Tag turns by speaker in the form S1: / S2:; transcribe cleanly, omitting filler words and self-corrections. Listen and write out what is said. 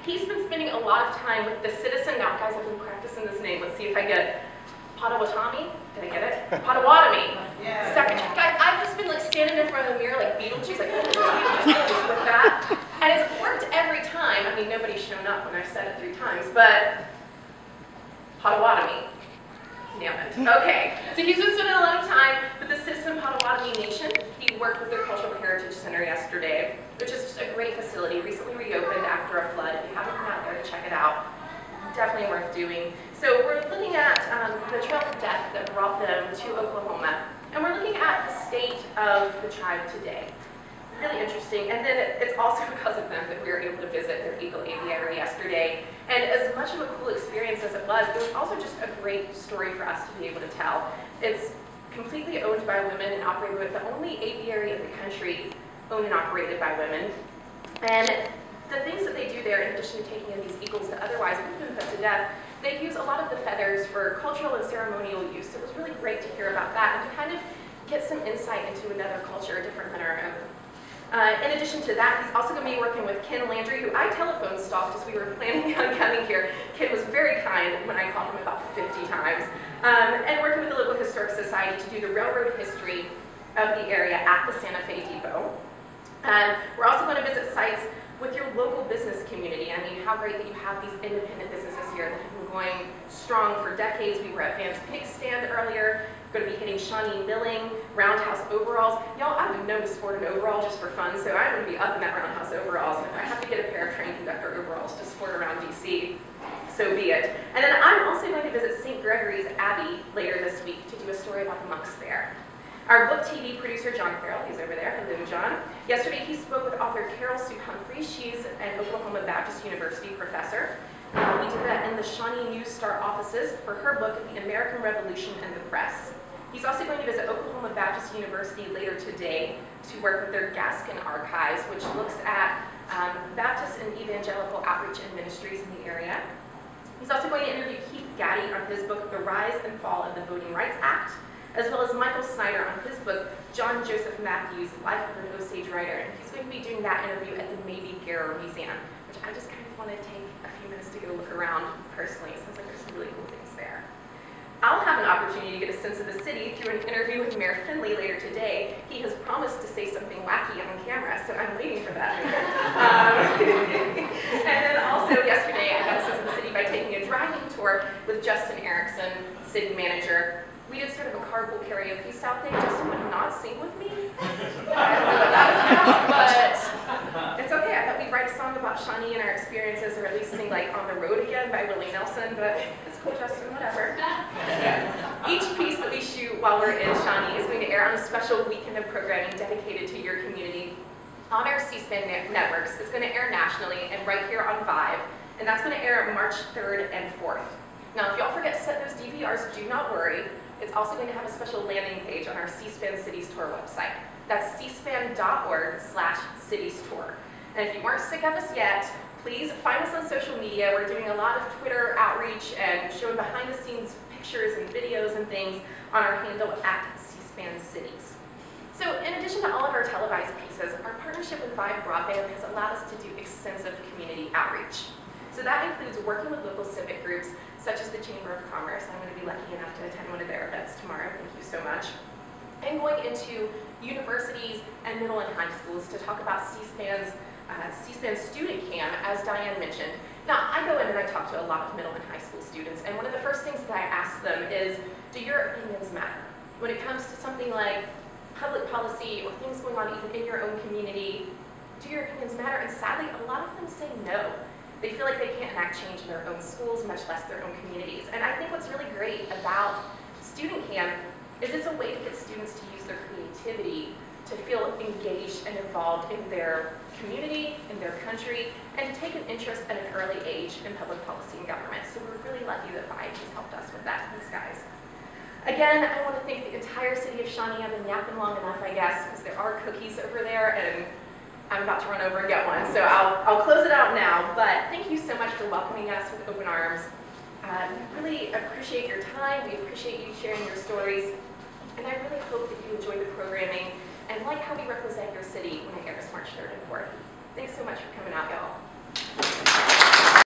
S1: He's been spending a lot of time with the citizen. Now, guys, I've been practicing this name. Let's see if I get it. Potawatomi? Did I get it? Potawatomi.
S2: Yeah.
S1: Second, guys, I've just been like standing in front of the mirror like Beetlejuice, like Beetlejuice with that. And it's worked every time. I mean, nobody's shown up when I've said it 3 times, but Potawatomi. Nailed it. Okay, so he's been spending a lot of time with the Citizen Potawatomi Nation. He worked with their Cultural Heritage Center yesterday, which is just a great facility, recently reopened after a flood. If you haven't been out there to check it out, definitely worth doing. So we're looking at the trail of death that brought them to Oklahoma, and we're looking at the state of the tribe today. Really interesting, and then it's also because of them that we were able to visit their Eagle Aviary yesterday. And as much of a cool experience as it was also just a great story for us to be able to tell. It's completely owned by women and operated with the only aviary in the country owned and operated by women. And the things that they do there, in addition to taking in these eagles that otherwise would have been put to death, they use a lot of the feathers for cultural and ceremonial use. So it was really great to hear about that and to kind of get some insight into another culture different than our own. In addition to that, he's also going to be working with Ken Landry, who I telephone stalked as we were planning on coming here. Ken was very kind when I called him about 50 times. And working with the local historic society to do the railroad history of the area at the Santa Fe Depot. We're also going to visit sites with your local business community. I mean, how great that you have these independent businesses here that have been going strong for decades. We were at Van's Pig Stand earlier. We're going to be hitting Shawnee Milling, Roundhouse Overalls. Y'all, I would know to sport an overall just for fun, so I'm going to be up in that Roundhouse Overalls. If I have to get a pair of train conductor overalls to sport around DC, so be it. And then I'm also going to visit St. Gregory's Abbey later this week to do a story about the monks there. Our book TV producer, John Farrell, he's over there. Hello, John. Yesterday, he spoke with author Carol Sue Humphrey. She's an Oklahoma Baptist University professor. We did that in the Shawnee News Star offices for her book, The American Revolution and the Press. He's also going to visit Oklahoma Baptist University later today to work with their Gaskin Archives, which looks at Baptist and evangelical outreach and ministries in the area. He's also going to interview Keith Gaddy on his book, The Rise and Fall of the Voting Rights Act, as well as Michael Snyder on his book, John Joseph Matthews, Life of an Osage Writer. And he's going to be doing that interview at the Mabee-Garrow Museum, which I just kind of want to take a few minutes to go look around personally. It sounds like there's some really cool things there. I'll have an opportunity to get a sense of the city through an interview with Mayor Finley later today. He has promised to say something wacky on camera, so I'm waiting for that. And then also yesterday, I got a sense of the city by taking a driving tour with Justin Erickson, city manager. We did sort of a carpool karaoke style thing. Justin would not sing with me. I don't know what that was about, but it's okay. I thought we'd write a song about Shawnee and our experiences, or at least sing like On the Road Again by Willie Nelson, but it's cool, Justin, whatever. Each piece that we shoot while we're in Shawnee is going to air on a special weekend of programming dedicated to your community on our C-SPAN networks. It's going to air nationally and right here on Vive, and that's going to air March 3rd and 4th. Now, if y'all forget to set those DVRs, do not worry. It's also going to have a special landing page on our C-SPAN Cities Tour website. That's cspan.org/Cities Tour. And if you weren't sick of us yet, please find us on social media. We're doing a lot of Twitter outreach and showing behind-the-scenes pictures and videos and things on our handle at C-SPAN Cities. So in addition to all of our televised pieces, our partnership with Vive Broadband has allowed us to do extensive community outreach. So that includes working with local civic groups, such as the Chamber of Commerce. I'm going to be lucky enough to attend one of their events tomorrow. Thank you so much. And going into universities and middle and high schools to talk about C-SPAN's C-SPAN Student Cam, as Diane mentioned. Now, I go in and I talk to a lot of middle and high school students, and one of the first things that I ask them is, do your opinions matter? When it comes to something like public policy or things going on even in your own community, do your opinions matter? And sadly, a lot of them say no. They feel like they can't enact change in their own schools, much less their own communities. And I think what's really great about Student Cam is it's a way to get students to use their creativity to feel engaged and involved in their community, in their country, and to take an interest at an early age in public policy and government. So we're really lucky that Vive has helped us with that. Thanks, guys. Again, I want to thank the entire city of Shawnee. I've been yapping long enough, I guess, because there are cookies over there, and I'm about to run over and get one. So I'll close it out now, but thank you so much for welcoming us with open arms. We really appreciate your time. We appreciate you sharing your stories. And I really hope that you enjoy the programming and like how we represent your city when it airs March 3rd and 4th. Thanks so much for coming out, y'all.